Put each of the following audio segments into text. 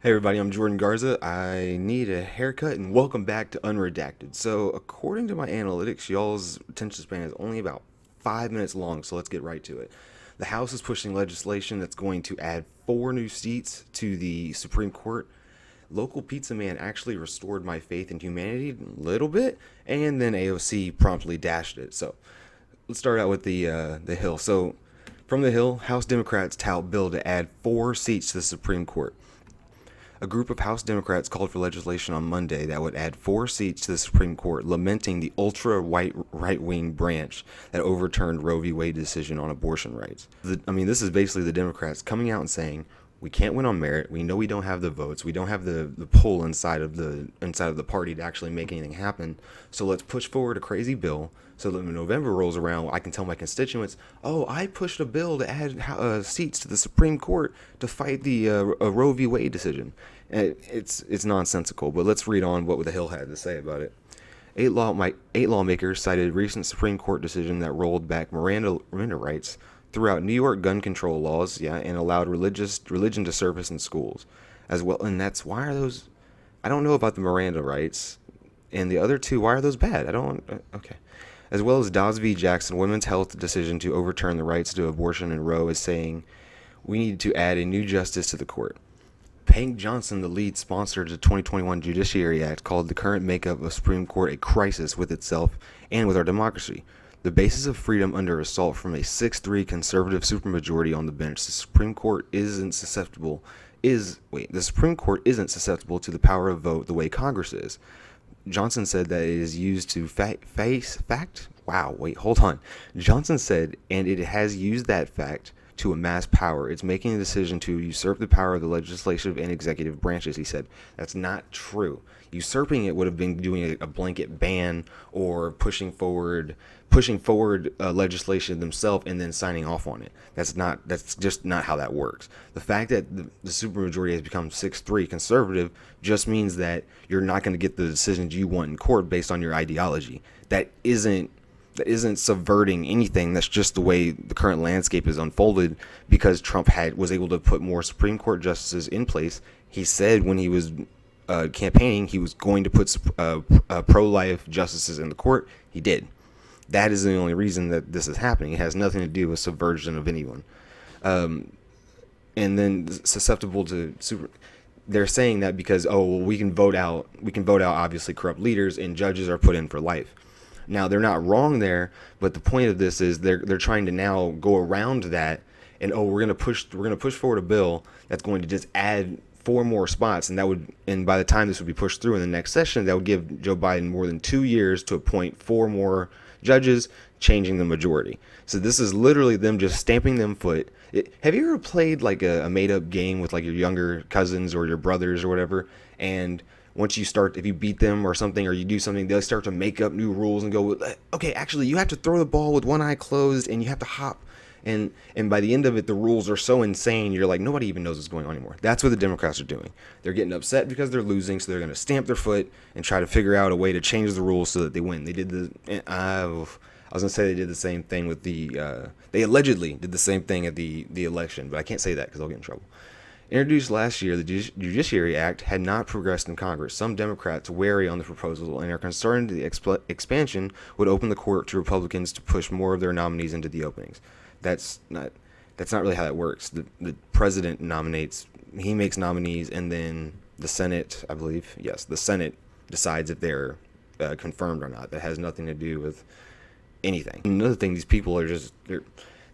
Hey everybody, I'm Jordan Garza. I need a haircut and welcome back to Unredacted. So, according to my analytics, y'all's attention span is only about 5 minutes long, so let's get right to it. The House is pushing legislation that's going to add 4 new seats to the Supreme Court. Local pizza man actually restored my faith in humanity a little bit, and then AOC promptly dashed it. So, let's start out with the Hill. So, from the Hill, House Democrats tout bill to add 4 seats to the Supreme Court. A group of House Democrats called for legislation on Monday that would add 4 seats to the Supreme Court, lamenting the ultra-white right-wing branch that overturned Roe v. Wade decision on abortion rights. This is basically the Democrats coming out and saying, we can't win on merit. We know we don't have the votes. We don't have the pull inside of the party to actually make anything happen. So let's push forward a crazy bill so that when November rolls around, I can tell my constituents, oh, I pushed a bill to add seats to the Supreme Court to fight the Roe v. Wade decision. It's nonsensical, but let's read on what the Hill had to say about it. Eight lawmakers cited a recent Supreme Court decision that rolled back Miranda rights throughout New York gun control laws, and allowed religion to surface in schools as well. And that's why are those? I don't know about the Miranda rights, and the other two. Why are those bad? I don't. Okay. As well as Dobbs v. Jackson, women's health decision to overturn the rights to abortion in Roe, is saying we need to add a new justice to the court. Hank Johnson, the lead sponsor of the 2021 Judiciary Act, called the current makeup of the Supreme Court a crisis with itself and with our democracy. The basis of freedom under assault from a 6-3 conservative supermajority on the bench, the Supreme Court isn't susceptible to the power of vote the way Congress is. Johnson said that it is used to Johnson said, and it has used that fact to amass power. It's making a decision to usurp the power of the legislative and executive branches, he said. That's not true. Usurping it would have been doing a blanket ban or pushing forward legislation themselves and then signing off on it. That's just not how that works. The fact that the supermajority has become 6-3 conservative just means that you're not going to get the decisions you want in court based on your ideology. That isn't subverting anything. That's just the way the current landscape is unfolded because Trump was able to put more Supreme Court justices in place. He said when he was campaigning he was going to put pro-life justices in the court. He did. That is the only reason that this is happening. It has nothing to do with subversion of anyone. And then susceptible to they're saying that because we can vote out obviously corrupt leaders and judges are put in for life. Now, they're not wrong there, but the point of this is they're trying to now go around that and we're going to push forward a bill that's going to just add 4 more spots, and by the time this would be pushed through in the next session, that would give Joe Biden more than 2 years to appoint 4 more judges, changing the majority. So this is literally them just stamping them foot. Have you ever played like a made-up game with like your younger cousins or your brothers or whatever, and once you start, if you beat them or something, or you do something, they'll start to make up new rules and go, okay, actually, you have to throw the ball with one eye closed and you have to hop. And by the end of it, the rules are so insane, you're like, nobody even knows what's going on anymore. That's what the Democrats are doing. They're getting upset because they're losing, so they're going to stamp their foot and try to figure out a way to change the rules so that they win. I was going to say they did the same thing with they allegedly did the same thing at the election, but I can't say that because I'll get in trouble. Introduced last year, the Judiciary Act had not progressed in Congress. Some Democrats wary on the proposal and are concerned the expansion would open the court to Republicans to push more of their nominees into the openings. That's not really how that works. The president nominates, he makes nominees, and then the Senate, I believe, the Senate decides if they're confirmed or not. That has nothing to do with anything. Another thing, these people are just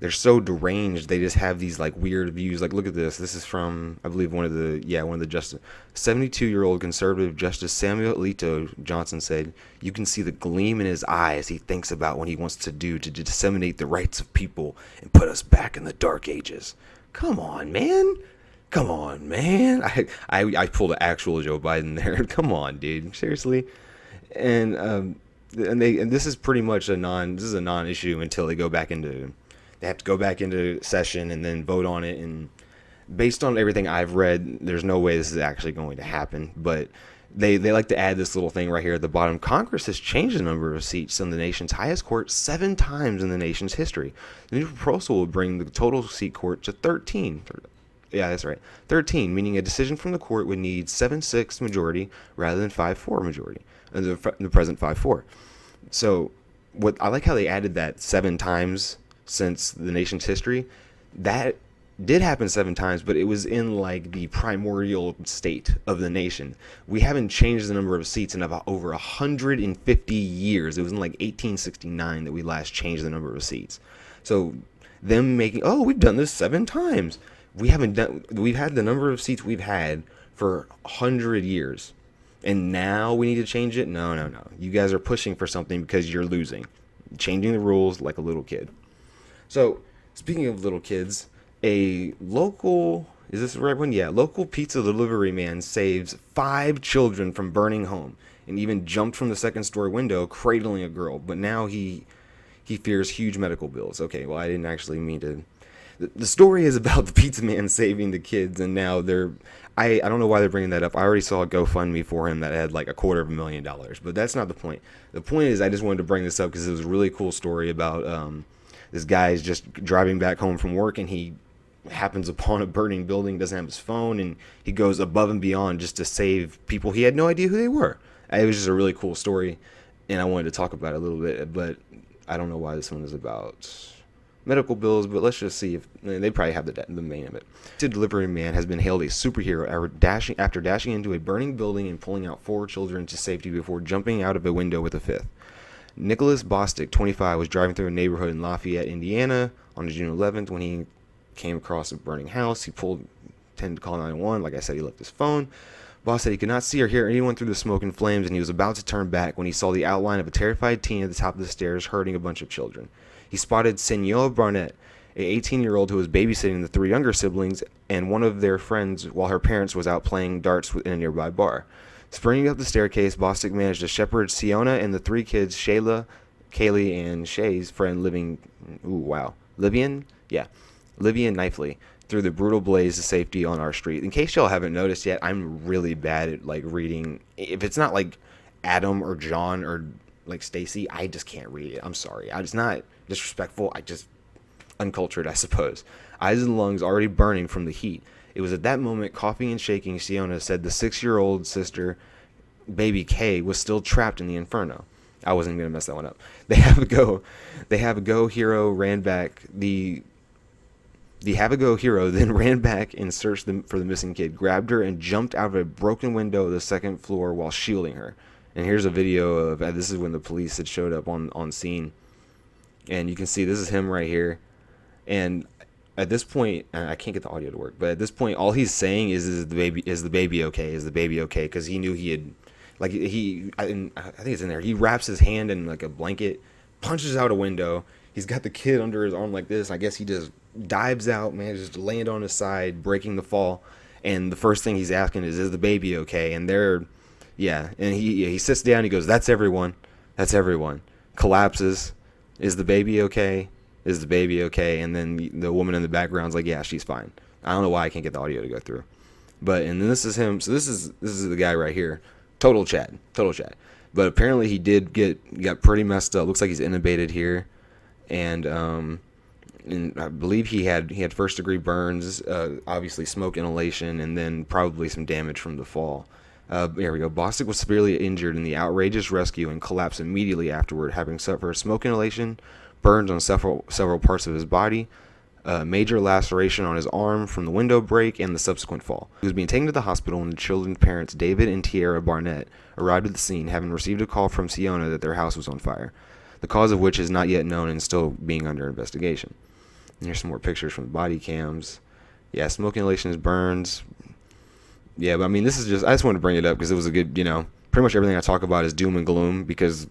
they're so deranged. They just have these like weird views. Like, look at this. This is from, I believe, one of the justice. 72-year-old conservative Justice Samuel Alito Johnson said, "You can see the gleam in his eye as he thinks about what he wants to do to disseminate the rights of people and put us back in the dark ages." Come on, man. I pulled an actual Joe Biden there. Come on, dude. Seriously. And this is pretty much a non-issue until they have to go back into session and then vote on it. And based on everything I've read, there's no way this is actually going to happen. But they like to add this little thing right here at the bottom. Congress has changed the number of seats in the nation's highest court 7 times in the nation's history. The new proposal will bring the total seat court to 13. Yeah, that's right. 13, meaning a decision from the court would need 7-6 majority rather than 5-4 majority, the present 5-4. So, what I like how they added that 7 times since the nation's history. That did happen 7 times, but it was in like the primordial state of the nation. We haven't changed the number of seats in about over 150 years. It was in like 1869 that we last changed the number of seats. So them making, oh, we've done this 7 times. We haven't done. We've had the number of seats we've had for 100 years, and now we need to change it. No, no, no. You guys are pushing for something because you're losing, changing the rules like a little kid. So speaking of little kids, a local, is this the right one? Yeah, local pizza delivery man saves 5 children from burning home and even jumped from the second story window cradling a girl. But now he fears huge medical bills. Okay, well, I didn't actually mean to. The story is about the pizza man saving the kids, and now they're. I don't know why they're bringing that up. I already saw a GoFundMe for him that had like $250,000, but that's not the point. The point is, I just wanted to bring this up because it was a really cool story about this guy is just driving back home from work, and he happens upon a burning building, doesn't have his phone, and he goes above and beyond just to save people he had no idea who they were. It was just a really cool story, and I wanted to talk about it a little bit, but I don't know why this one is about medical bills, but let's just see if they probably have the main of it. The delivery man has been hailed a superhero after dashing into a burning building and pulling out 4 children to safety before jumping out of a window with a fifth. Nicholas Bostic, 25, was driving through a neighborhood in Lafayette, Indiana on June 11th when he came across a burning house. He tended to call 911. Like I said, he left his phone. Boss said he could not see or hear anyone through the smoke and flames, and he was about to turn back when he saw the outline of a terrified teen at the top of the stairs herding a bunch of children. He spotted Senora Barnett, a 18-year-old who was babysitting the 3 younger siblings and one of their friends while her parents was out playing darts in a nearby bar. Springing up the staircase, Bostic managed to shepherd Siona and the 3 kids, Shayla, Kaylee, and Shay's friend Livian Knifley, through the brutal blaze to safety on our street. In case y'all haven't noticed yet, I'm really bad at like reading. If it's not like Adam or John or like Stacy, I just can't read it. I'm sorry. It's not disrespectful. I just uncultured, I suppose. Eyes and lungs already burning from the heat. It was at that moment, coughing and shaking, Siona said the 6-year-old sister, baby Kay, was still trapped in the inferno. I wasn't going to mess that one up. They have a go hero ran back. The have a go hero then ran back and searched for the missing kid, grabbed her, and jumped out of a broken window of the second floor while shielding her. And here's a video of this is when the police had showed up on scene. And you can see this is him right here. And at this point, I can't get the audio to work, but at this point, all he's saying is the baby okay? Is the baby okay? Because he knew he had, like, I think it's in there. He wraps his hand in like a blanket, punches out a window. He's got the kid under his arm like this. I guess he just dives out, manages to land on his side, breaking the fall. And the first thing he's asking is the baby okay? And and he sits down. He goes, "That's everyone. That's everyone." Collapses. Is the baby okay? Is the baby okay? And then the woman in the background's like, "Yeah, she's fine." I don't know why I can't get the audio to go through. But and then this is him. So this is the guy right here. Total Chad. But apparently he got pretty messed up. Looks like he's intubated here. And I believe he had first-degree burns, obviously smoke inhalation, and then probably some damage from the fall. There we go. Bostic was severely injured in the outrageous rescue and collapsed immediately afterward, having suffered smoke inhalation, burns on several parts of his body, major laceration on his arm from the window break, and the subsequent fall. He was being taken to the hospital when the children's parents, David and Tierra Barnett, arrived at the scene, having received a call from Siona that their house was on fire, the cause of which is not yet known and still being under investigation. And here's some more pictures from the body cams. Yeah, smoke inhalation is burns. Yeah, but I mean, I just wanted to bring it up because it was a good, pretty much everything I talk about is doom and gloom because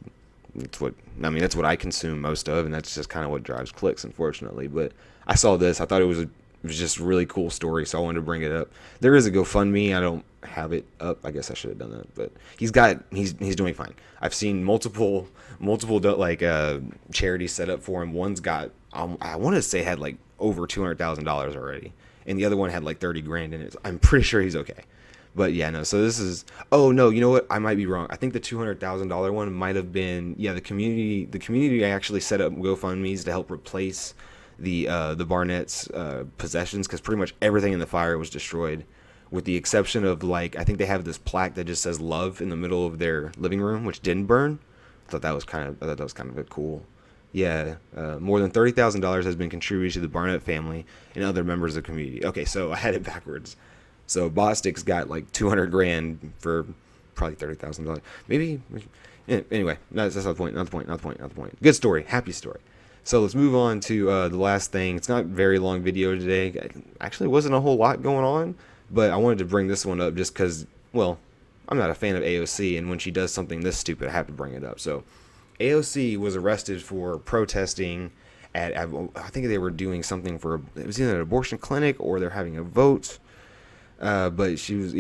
that's what I consume most of, and that's just kind of what drives clicks, unfortunately. But I saw this. I thought it was just a really cool story, so I wanted to bring it up. There is a GoFundMe. I don't have it up. I guess I should have done that, but he's doing fine. I've seen multiple like charities set up for him. One's got I want to say had like over $200,000 already, and the other one had like 30 grand in it. I'm pretty sure he's okay. But yeah, no. So this is. Oh no, you know what? I might be wrong. I think the $200,000 one might have been. Yeah, the community actually set up GoFundMe's to help replace the Barnett's possessions, because pretty much everything in the fire was destroyed, with the exception of, like, I think they have this plaque that just says love in the middle of their living room, which didn't burn. I thought that was kind of a cool. Yeah, more than $30,000 has been contributed to the Barnett family and other members of the community. Okay, so I had it backwards. So Bostic's got like 200 grand for probably $30,000. Maybe. Anyway, that's not the point. Not the point. Good story. Happy story. So let's move on to the last thing. It's not a very long video today. Actually, wasn't a whole lot going on, but I wanted to bring this one up just because, well, I'm not a fan of AOC, and when she does something this stupid, I have to bring it up. So AOC was arrested for protesting at, I think they were doing something for, it was either an abortion clinic or they're having a vote. But she was,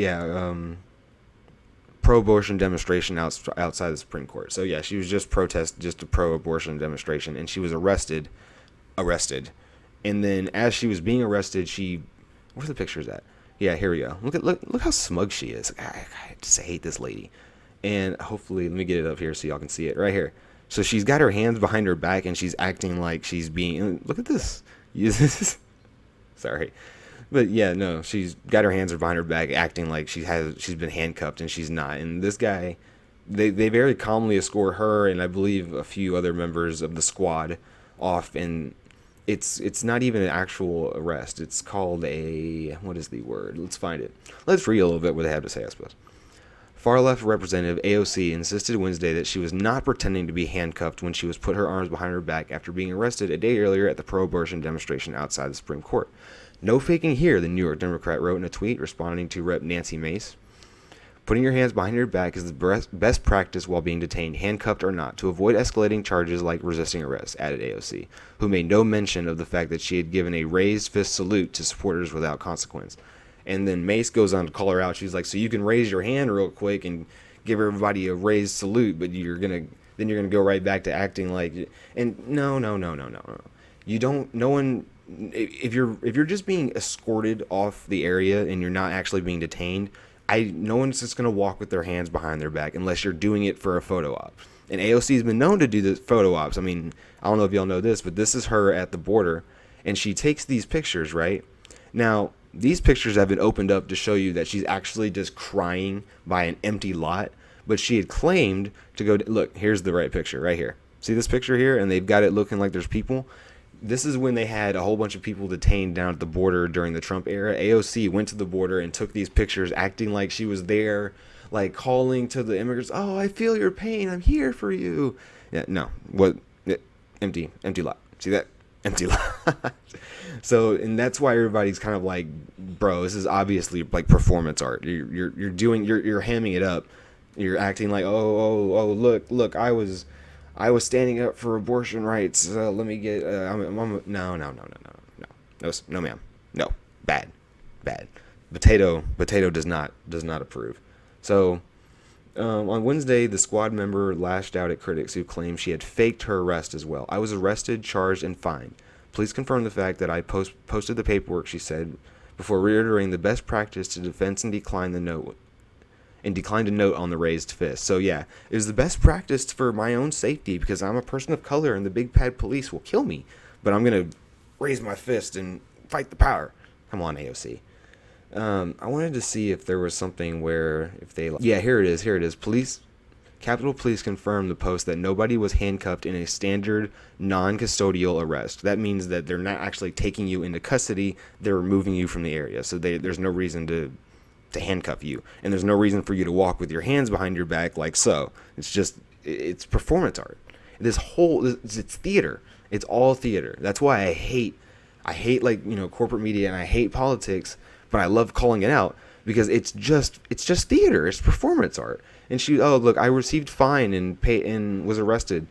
pro-abortion demonstration outside the Supreme Court. So yeah, she was just a pro-abortion demonstration, and she was arrested. And then as she was being arrested, where's the pictures at? Yeah, here we go. Look how smug she is. I just hate this lady. And hopefully, let me get it up here so y'all can see it right here. So she's got her hands behind her back, and she's acting like she's being. Look at this. Sorry, but yeah, no, she's got her hands behind her back, acting like she's been handcuffed, and she's not. And this guy, they very calmly escort her and I believe a few other members of the squad off, and it's not even an actual arrest. It's called what is the word? Let's find it. Let's read a little bit what they have to say, I suppose. Far-left Representative AOC insisted Wednesday that she was not pretending to be handcuffed when she was put her arms behind her back after being arrested a day earlier at the pro-abortion demonstration outside the Supreme Court. No faking here, the New York Democrat wrote in a tweet responding to Rep. Nancy Mace. Putting your hands behind your back is the best practice while being detained, handcuffed or not, to avoid escalating charges like resisting arrest, added AOC, who made no mention of the fact that she had given a raised fist salute to supporters without consequence. And then Mace goes on to call her out. She's like, so you can raise your hand real quick and give everybody a raised salute, but you're gonna go right back to acting like. And no. You don't. No one. If you're just being escorted off the area and you're not actually being detained, no one's just gonna walk with their hands behind their back unless you're doing it for a photo op. And AOC's been known to do the photo ops. I mean, I don't know if y'all know this, but this is her at the border, and she takes these pictures, right? Now, these pictures have been opened up to show you that she's actually just crying by an empty lot, but she had claimed to go, look, here's the right picture right here. See this picture here? And they've got it looking like there's people. This is when they had a whole bunch of people detained down at the border during the Trump era. AOC went to the border and took these pictures acting like she was there, like calling to the immigrants, oh, I feel your pain, I'm here for you. Yeah, no, empty lot. See that? Empty lot. So, and that's why everybody's kind of like, bro, this is obviously like performance art. You're hamming it up. You're acting like, oh, look, I was standing up for abortion rights. Let me get, no, ma'am, no, bad. Potato does not approve. So, on Wednesday, the squad member lashed out at critics who claimed she had faked her arrest as well. I was arrested, charged, and fined. Please confirm the fact that I posted the paperwork, she said, before reiterating the best practice to defense and declined to note on the raised fist. So yeah, it was the best practice for my own safety because I'm a person of color and the big bad police will kill me. But I'm going to raise my fist and fight the power. Come on, AOC. I wanted to see if there was something where if they... Yeah, here it is. Capitol Police confirmed the post that nobody was handcuffed in a standard non-custodial arrest. That means that they're not actually taking you into custody. They're removing you from the area. So there's no reason to handcuff you. And there's no reason for you to walk with your hands behind your back like so. It's performance art. It's theater. It's all theater. That's why I hate corporate media and I hate politics, but I love calling it out because it's just theater. It's performance art. And I received fine and was arrested.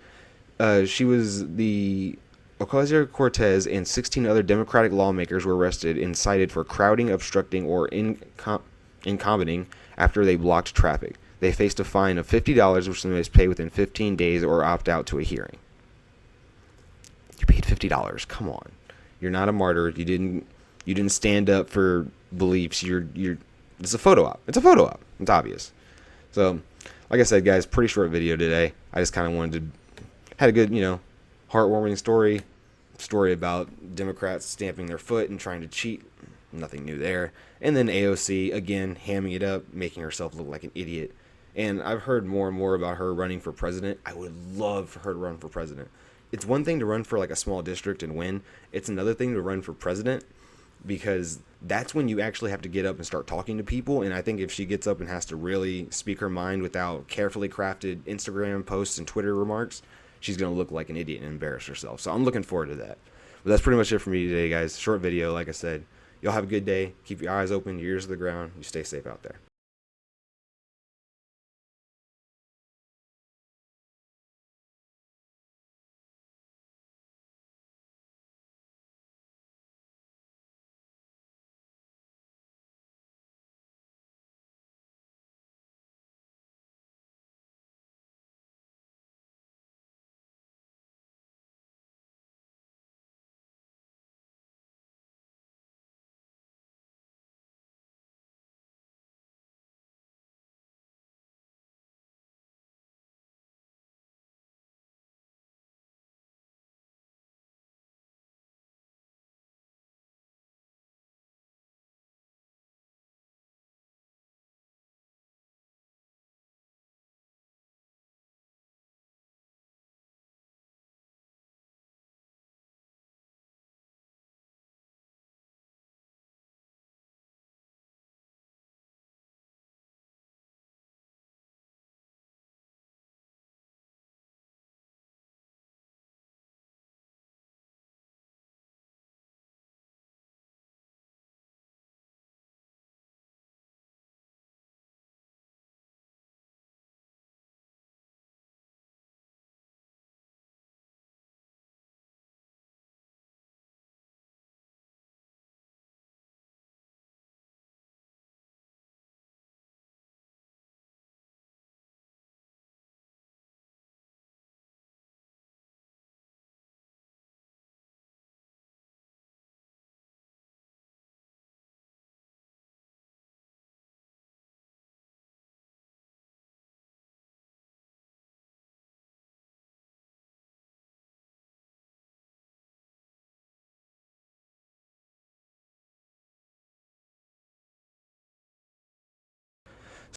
She was the Ocasio-Cortez and 16 other Democratic lawmakers were arrested and cited for crowding, obstructing, or incumbing after they blocked traffic. They faced a fine of $50, which they must pay within 15 days or opt out to a hearing. You paid $50. Come on, you're not a martyr. You didn't stand up for beliefs. It's a photo op. It's a photo op. It's obvious. So, like I said, guys, pretty short video today. I just kind of had a good, heartwarming story. story about Democrats stamping their foot and trying to cheat. Nothing new there. And then AOC, again, hamming it up, making herself look like an idiot. And I've heard more and more about her running for president. I would love for her to run for president. It's one thing to run for like a small district and win. It's another thing to run for president, because that's when you actually have to get up and start talking to people. And I think if she gets up and has to really speak her mind without carefully crafted Instagram posts and Twitter remarks, she's going to look like an idiot and embarrass herself. So I'm looking forward to that. But that's pretty much it for me today, guys. Short video, like I said. Y'all have a good day. Keep your eyes open, your ears to the ground. You stay safe out there.